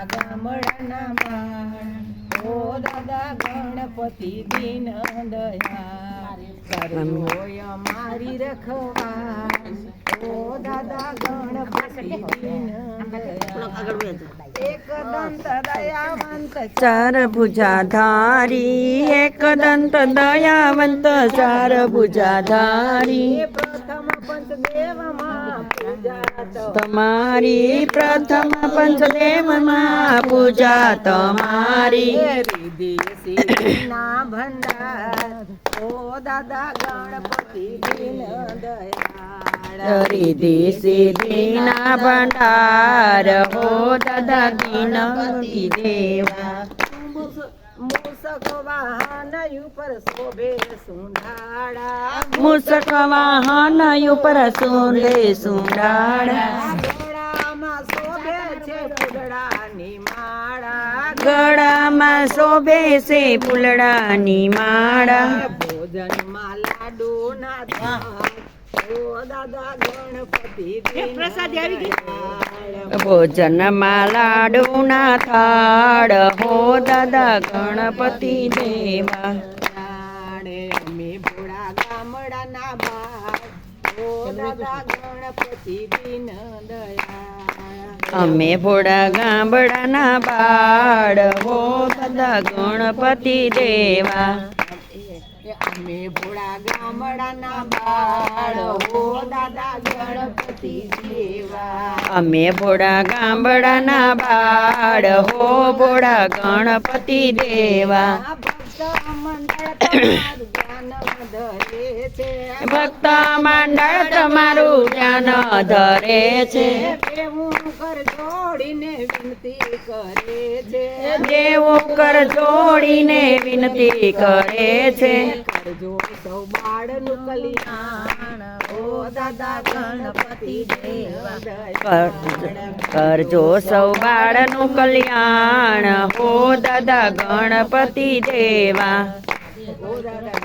ગામડાના બાળ ઓ દાદા ગણપતિ દીન દયાળ કરજો અમારી રખવાળ ઓ દાદા ગણપતિ દીન દયાળ એક દંત દયાવંત ચાર ભુજાધારી એક દંત દયાવંત ચાર ભુજાધારી પ્રથમ પંચદેવમાં પૂજા તમારી પ્રથમ પંચદેવમાં પૂજા તમારી રીધિ સિદ્ધિના ભંડાર ઓ દાદા ગણપતિ દીન દયાળ રીધિ સિદ્ધિના ભંડાર હો દાદા ગણપતિ દેવા મૂષક વાહન ઉપર શોભે સુંઢાળા મૂષક વાહન ઉપર સુંદે સુંડાળા ગળામાં શોભે છે ફૂલડાની માળા ગળામાં શોભે છે ફૂલડાની માળા ભોજનમાં લાડુ ના થાળ ઓ દાદા ગણપતિ પ્રસાદ આવી ગઈ ભોજનમાં લાડુના થાળ હો દાદા ગણપતિ દેવા અમે ભોળા ગામડાના બાળ ઓ દાદા ગણપતિ દીન દયાળ અમે ભોળા ગામડાના બાળ હો દાદા ગણપતિ દેવા અમે ભોળા ગામડાના બાળ હો દાદા ગણપતિ દેવા અમે ભોળા ગામડાના બાળ હો ભોળા ગણપતિ દેવા ભક્ત મંડળ તમારું ધ્યાન ધરે છે દેવું કર જોડીને વિનંતી કરે છે દેવું કર જોડીને વિનંતી કરે છે કરજો સૌ બાળનું કલ્યાણ ઓ દાદા ગણપતિ દેવા કરજો સૌ બાળનું કલ્યાણ હો દાદા ગણપતિ દેવા ઓ દાદા